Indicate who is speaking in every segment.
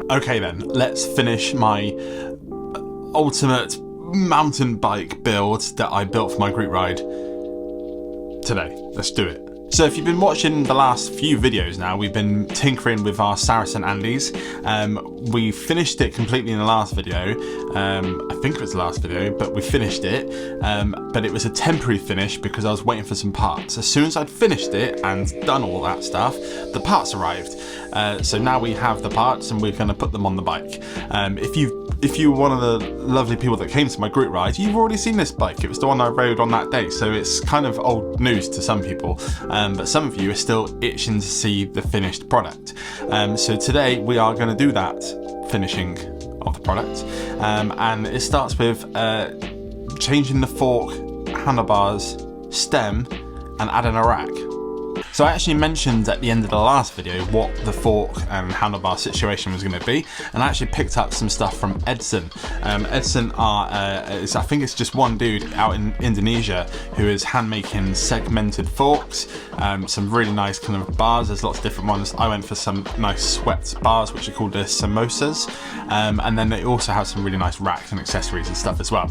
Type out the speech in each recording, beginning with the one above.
Speaker 1: Okay then, let's finish my ultimate mountain bike build that I built for my group ride today. Let's do it. So if you've been watching the last few videos now, we've been tinkering with our Saracen Andes. We finished it completely in the last video. I think it was the last video, but we finished it. But it was a temporary finish because I was waiting for some parts. As soon as I'd finished it and done all that stuff, the parts arrived. So now we have the parts and we're going to put them on the bike. If you were one of the lovely people that came to my group ride, you've already seen this bike. It was the one I rode on that day, so it's kind of old news to some people. But some of you are still itching to see the finished product. So today we are going to do that finishing of the product. And it starts with changing the fork, handlebars, stem, and adding a rack. So I actually mentioned at the end of the last video what the fork and handlebar situation was going to be, and I actually picked up some stuff from Edsen. Edsen are, I think it's just one dude out in Indonesia who is hand making segmented forks, some really nice kind of bars. There's lots of different ones. I went for some nice swept bars, which are called the samosas, and then they also have some really nice racks and accessories and stuff as well.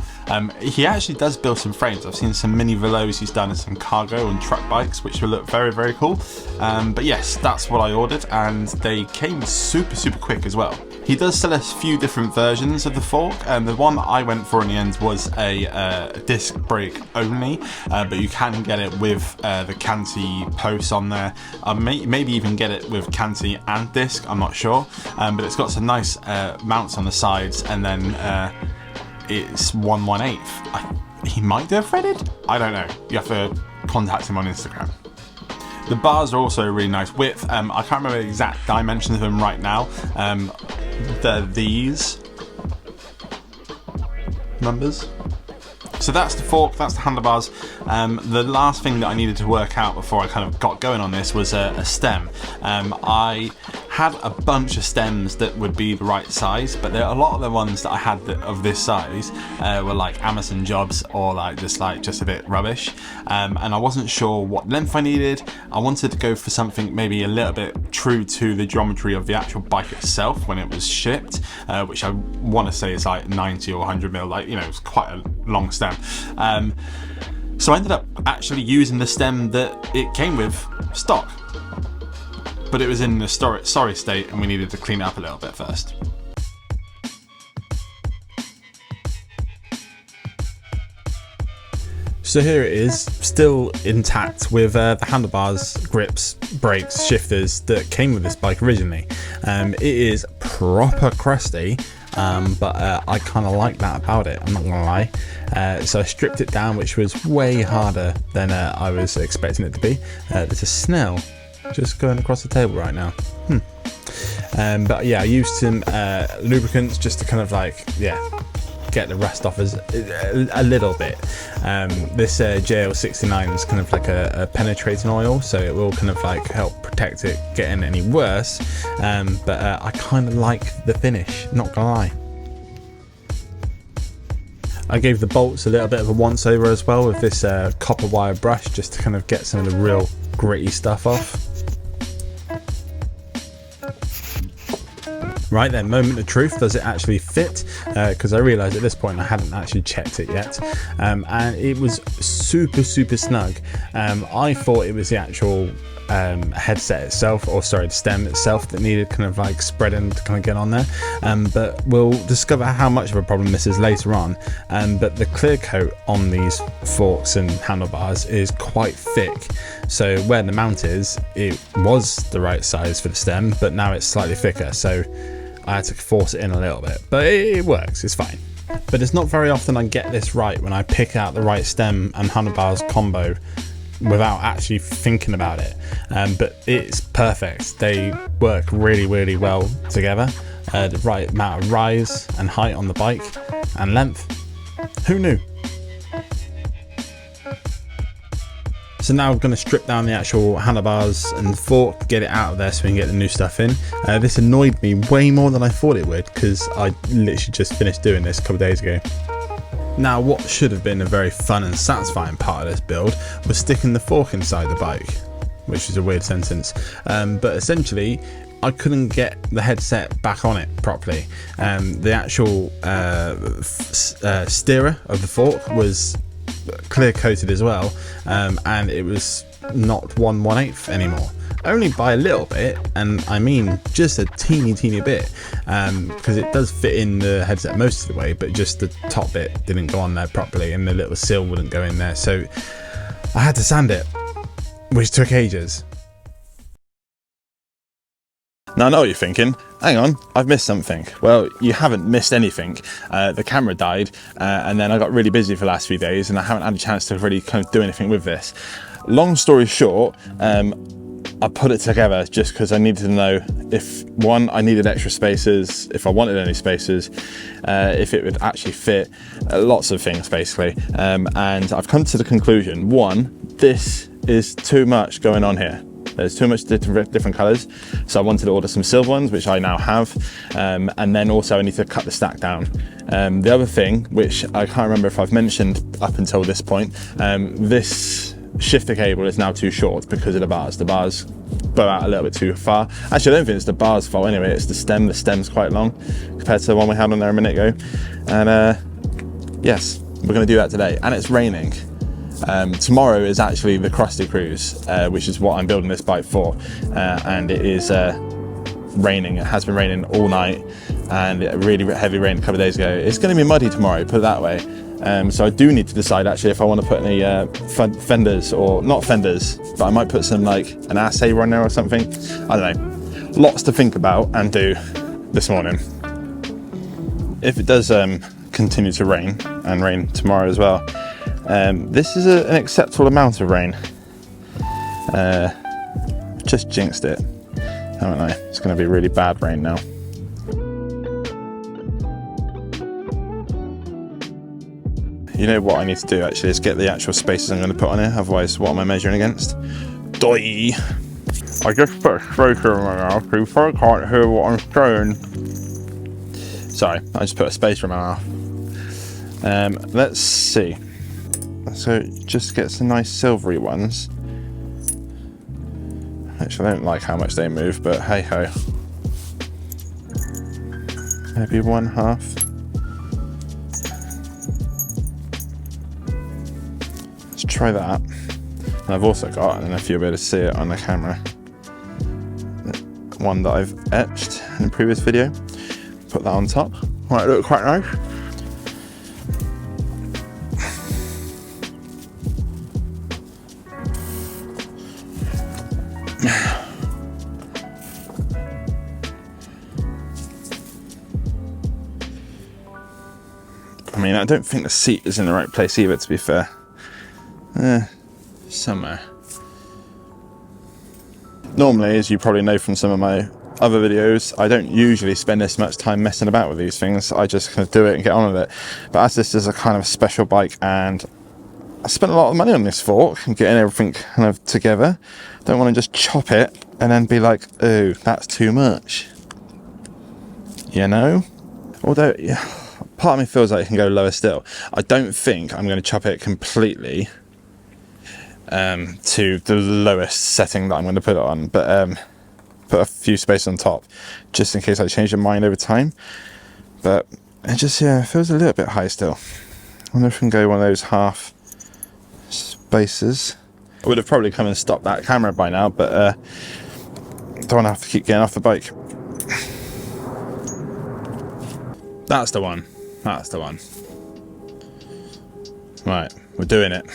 Speaker 1: He actually does build some frames. I've seen some mini velos he's done and some cargo and truck bikes, which will look very, very cool. But yes, that's what I ordered, and they came super quick as well. He does sell a few different versions of the fork, and the one that I went for in the end was a disc brake only, but you can get it with the canty posts on there. Maybe even get it with canty and disc, I'm not sure, but it's got some nice mounts on the sides, and then it's 1/1/8. He might do it threaded? I don't know. You have to contact him on Instagram. The bars are also a really nice width. I can't remember the exact dimensions of them right now. They're these numbers. So that's the fork, that's the handlebars. The last thing that I needed to work out before I kind of got going on this was a stem. I had a bunch of stems that would be the right size, but a lot of the ones that I had of this size were like Amazon jobs or just a bit rubbish. And I wasn't sure what length I needed. I wanted to go for something maybe a little bit true to the geometry of the actual bike itself when it was shipped, which I want to say is like 90 or 100 mil, it's quite a long stem. So I ended up actually using the stem that it came with stock, but it was in a sorry state and we needed to clean it up a little bit first. So here it is, still intact with the handlebars, grips, brakes, shifters that came with this bike originally. It is proper crusty, but I kind of like that about it, I'm not gonna lie. So I stripped it down, which was way harder than I was expecting it to be. There's a snail just going across the table right now. But yeah, I used some lubricants just to kind of get the rust off a little bit. This JL69 is kind of like a penetrating oil, so it will kind of help protect it getting any worse. But I kind of like the finish, not gonna lie. I gave the bolts a little bit of a once over as well with this copper wire brush, just to kind of get some of the real gritty stuff off. Right then, moment of truth, does it actually fit? Because I realised at this point I hadn't actually checked it yet, and it was super snug. I thought it was the actual headset itself, or sorry, the stem itself that needed kind of spreading to kind of get on there, but we'll discover how much of a problem this is later on. But the clear coat on these forks and handlebars is quite thick, so where the mount is, it was the right size for the stem, but now it's slightly thicker, so I had to force it in a little bit, but it works, it's fine. But it's not very often I get this right when I pick out the right stem and handlebars combo without actually thinking about it, but it's perfect. They work really well together. The right amount of rise and height on the bike and length, who knew? So now we're going to strip down the actual handlebars and fork, get it out of there so we can get the new stuff in. This annoyed me way more than I thought it would, because I literally just finished doing this a couple of days ago. Now, what should have been a very fun and satisfying part of this build was sticking the fork inside the bike, which is a weird sentence, but essentially I couldn't get the headset back on it properly. The actual steerer of the fork was clear coated as well, and it was not 1/8 anymore, only by a little bit, and I mean just a teeny bit, because it does fit in the headset most of the way, but just the top bit didn't go on there properly, and the little seal wouldn't go in there, so I had to sand it, which took ages. Now I know what you're thinking, hang on, I've missed something. Well, you haven't missed anything. The camera died, and then I got really busy for the last few days, and I haven't had a chance to really kind of do anything with this. Long story short, I put it together just because I needed to know if, one, I needed extra spacers, if I wanted any spacers, if it would actually fit, lots of things basically. And I've come to the conclusion, one, this is too much going on here. There's too much different colours, so I wanted to order some silver ones, which I now have, and then also I need to cut the stack down. The other thing, which I can't remember if I've mentioned up until this point, this shifter cable is now too short because of the bars. The bars bow out a little bit too far. Actually, I don't think it's the bar's fault anyway, it's the stem. The stem's quite long compared to the one we had on there a minute ago. And yes, we're going to do that today, and it's raining. Tomorrow is actually the Crusty Cruise, which is what I'm building this bike for, and it is raining. It has been raining all night, and it really heavy rain a couple of days ago. It's going to be muddy tomorrow, put it that way. So I do need to decide actually if I want to put any fenders, or not fenders, but I might put some like an air saver on there or something. I don't know. Lots to think about and do this morning. If it does continue to rain, and rain tomorrow as well, this is an acceptable amount of rain. Just jinxed it, haven't I? It's going to be really bad rain now. You know what I need to do actually is get the actual spaces I'm going to put on here, otherwise what am I measuring against? Doi! I just put a spacer in my mouth so you can't hear what I'm saying. Sorry, I just put a spacer in my mouth. Let's see. So just get some nice silvery ones. Actually, I don't like how much they move, but hey ho. Maybe 1/2. Let's try that. And I've also got, I don't know if you'll be able to see it on the camera, one that I've etched in a previous video. Put that on top. Might look quite nice. I mean, I don't think the seat is in the right place either, to be fair. Somewhere. Normally, as you probably know from some of my other videos, I don't usually spend this much time messing about with these things. I just kind of do it and get on with it. But as this is a kind of special bike, and I spent a lot of money on this fork and getting everything kind of together, I don't want to just chop it and then be like, oh, that's too much. You know? Although, yeah, part of me feels like it can go lower still. I don't think I'm going to chop it completely to the lowest setting that I'm going to put it on, but put a few spaces on top just in case I change my mind over time. But it just, yeah, it feels a little bit high still. I wonder if we can go one of those half spaces. I would have probably come and stopped that camera by now, but don't want to have to keep getting off the bike. That's the one. That's the one. Right, we're doing it.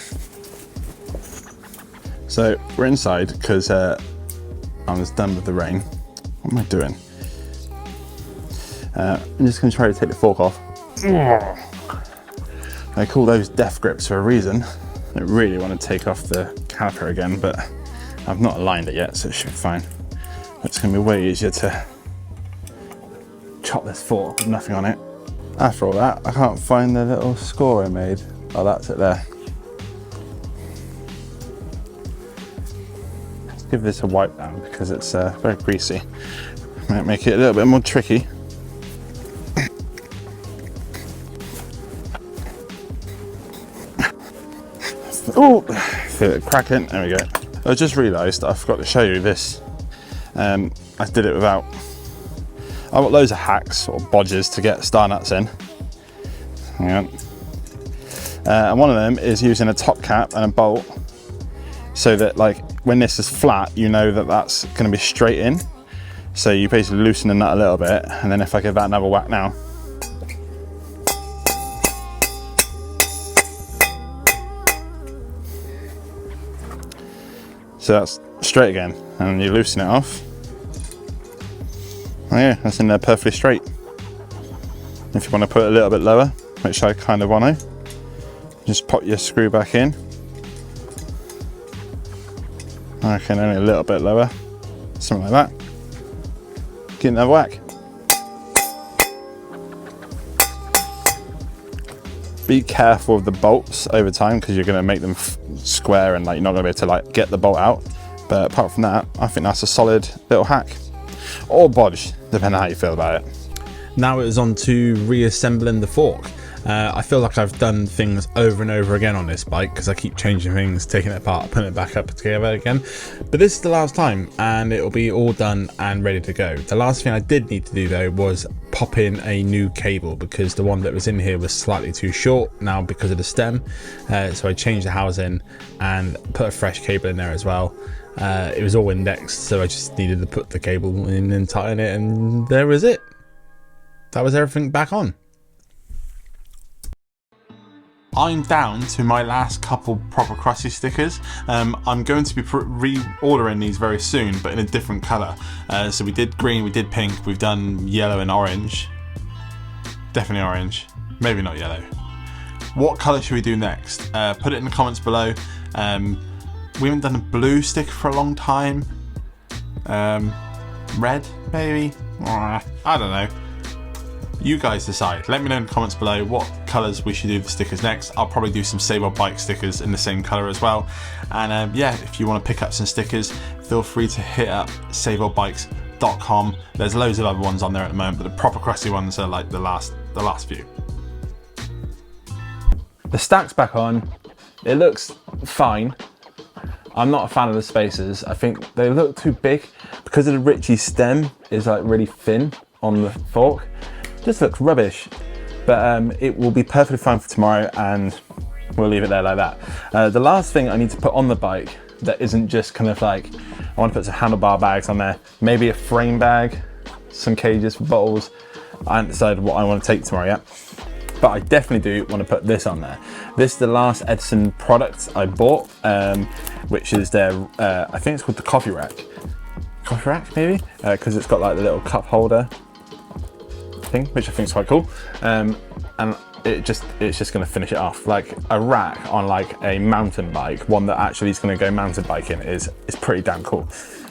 Speaker 1: So we're inside because I was done with the rain. What am I doing? I'm just going to try to take the fork off. I call those death grips for a reason. I really want to take off the caliper again, but I've not aligned it yet, so it should be fine. It's going to be way easier to chop this fork with nothing on it. After all that, I can't find the little score I made. Oh, that's it there. Let's give this a wipe down because it's very greasy. Might make it a little bit more tricky. Oh, feel it cracking. There we go. I just realised I forgot to show you this
Speaker 2: I did it without, I've got loads of hacks or bodges to get star nuts in. Yeah. And one of them is using a top cap and a bolt, so that like when this is flat, you know that that's going to be straight in. So you basically loosen the nut a little bit, and then if I give that another whack now. So that's straight again, and you loosen it off. Oh yeah, that's in there perfectly straight. If you want to put it a little bit lower, which I kind of want to, just pop your screw back in. I reckon only a little bit lower, something like that. Get another whack. Be careful of the bolts over time, because you're going to make them square and like you're not going to be able to like get the bolt out. But apart from that, I think that's a solid little hack, or bodge, depending on how you feel about it.
Speaker 1: Now it is on to reassembling the fork. I feel like I've done things over and over again on this bike, because I keep changing things, taking it apart, putting it back up together again. But this is the last time, and it'll be all done and ready to go. The last thing I did need to do though was pop in a new cable, because the one that was in here was slightly too short now because of the stem. So I changed the housing and put a fresh cable in there as well. It was all indexed, so I just needed to put the cable in and tighten it, and there was it. That was everything back on. I'm down to my last couple proper crusty stickers. I'm going to be reordering these very soon, but in a different colour. So we did green, we did pink, we've done yellow and orange. Definitely orange, maybe not yellow. What colour should we do next? Put it in the comments below. We haven't done a blue sticker for a long time. Red, maybe? I don't know. You guys decide. Let me know in the comments below what colours we should do the stickers next. I'll probably do some spray.bike stickers in the same colour as well. And yeah, if you want to pick up some stickers, feel free to hit up spray.bikes.com. There's loads of other ones on there at the moment, but the proper crusty ones are like the last few.
Speaker 2: The stack's back on. It looks fine. I'm not a fan of the spacers. I think they look too big because of the Ritchie stem is like really thin on the fork. Just looks rubbish, but it will be perfectly fine for tomorrow, and we'll leave it there like that. The last thing I need to put on the bike that isn't just kind of like, I want to put some handlebar bags on there, maybe a frame bag, some cages for bottles. I haven't decided what I want to take tomorrow yet, but I definitely do want to put this on there. This is the last Edsen product I bought, which is their, I think it's called the coffee rack. Coffee rack maybe? Because it's got like the little cup holder thing, which I think is quite cool. And it's just going to finish it off. Like a rack on like a mountain bike, one that actually is going to go mountain biking, is pretty damn cool.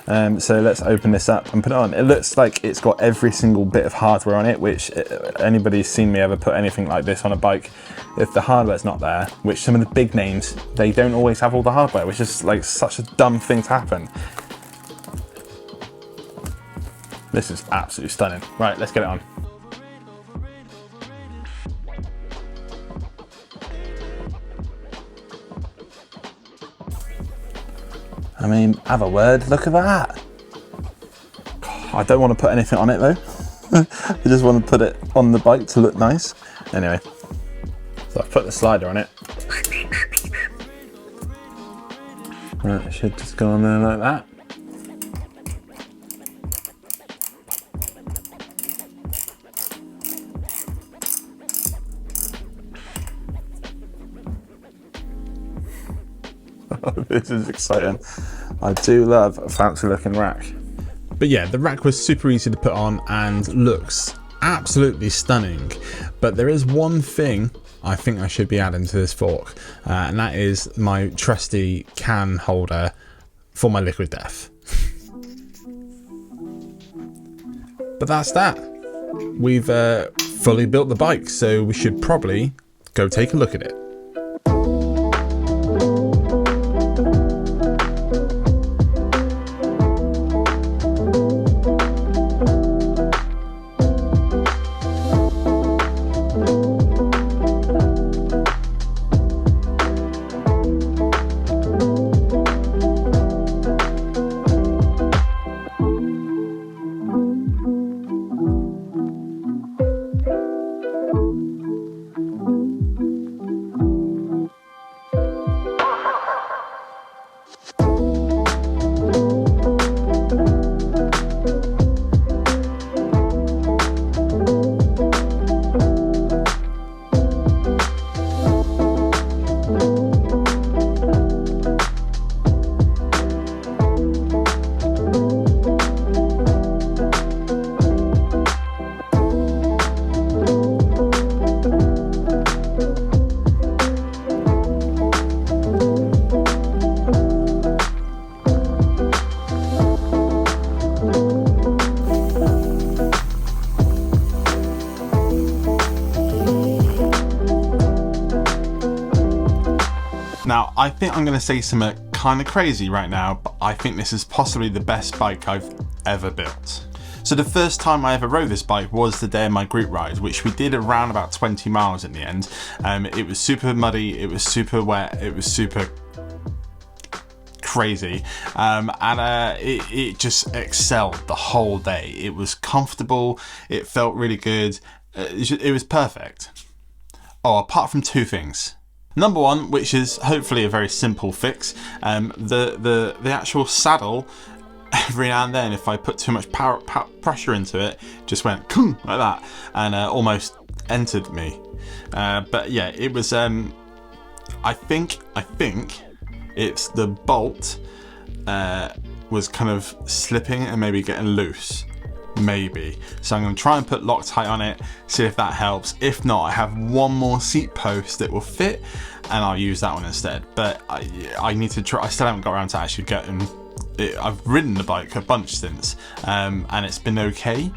Speaker 2: So let's open this up and put it on. It looks like it's got every single bit of hardware on it, which anybody's seen me ever put anything like this on a bike, if the hardware's not there, which some of the big names, they don't always have all the hardware, which is like such a dumb thing to happen. This is absolutely stunning. Right, let's get it on. I mean, have a word, look at that. I don't want to put anything on it though. I just want to put it on the bike to look nice. Anyway, so I've put the slider on it. Right, it should just go on there like that. This is exciting. I do love a fancy looking rack.
Speaker 1: But yeah, the rack was super easy to put on and looks absolutely stunning. But there is one thing I think I should be adding to this fork, and that is my trusty can holder for my liquid death. But that's that. We've fully built the bike, so we should probably go take a look at it. I think I'm going to say something kind of crazy right now, but I think this is possibly the best bike I've ever built. So the first time I ever rode this bike was the day of my group ride, which we did around about 20 miles in the end. It was super muddy, it was super wet, it was super crazy, and it just excelled the whole day. It was comfortable, it felt really good, it was perfect. Oh, apart from two things. Number one, which is hopefully a very simple fix, the actual saddle, every now and then, if I put too much pressure into it, just went like that and almost entered me. But yeah, it was. I think it's the bolt was kind of slipping and maybe getting loose. Maybe. So I'm going to try and put Loctite on it, see if that helps. If not, I have one more seat post that will fit and I'll use that one instead. But I need to try. I still haven't got around to actually getting it. I've ridden the bike a bunch since and it's been okay.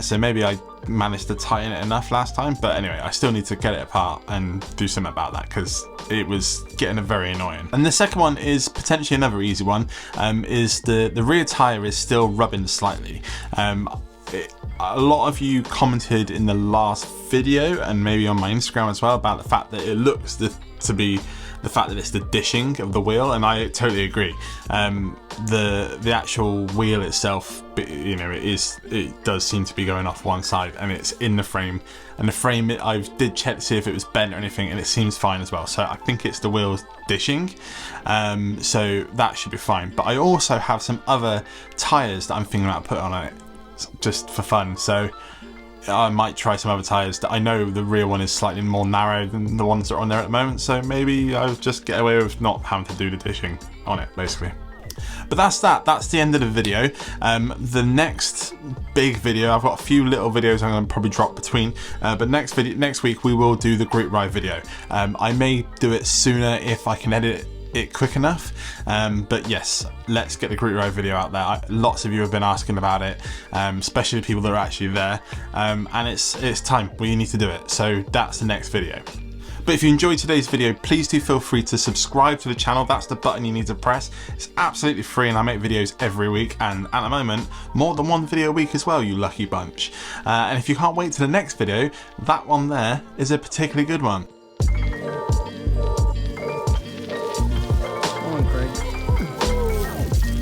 Speaker 1: So maybe I managed to tighten it enough last time, but anyway, I still need to get it apart and do something about that because it was getting very annoying. And the second one is potentially another easy one, is the rear tyre is still rubbing slightly. A lot of you commented in the last video and maybe on my Instagram as well about the fact that it looks to be the fact that it's the dishing of the wheel, and I totally agree. The actual wheel itself, you know, it does seem to be going off one side, and it's in the frame. And the frame, I did check to see if it was bent or anything, and it seems fine as well. So I think it's the wheels dishing, so that should be fine. But I also have some other tyres that I'm thinking about putting on it, just for fun. So I might try some other tyres. That I know the rear one is slightly more narrow than the ones that are on there at the moment, so maybe I'll just get away with not having to do the dishing on it, basically. But that's the end of the video. The next big video, I've got a few little videos I'm going to probably drop between, but next week we will do the group ride video. I may do it sooner if I can edit it quick enough, but yes, let's get the group ride video out there. Lots of you have been asking about it, especially people that are actually there, and it's time. We need to do it, so that's the next video. But if you enjoyed today's video, please do feel free to subscribe to the channel. That's the button you need to press. It's absolutely free, and I make videos every week, and at the moment, more than one video a week as well, you lucky bunch. And if you can't wait to the next video, that one there is a particularly good one.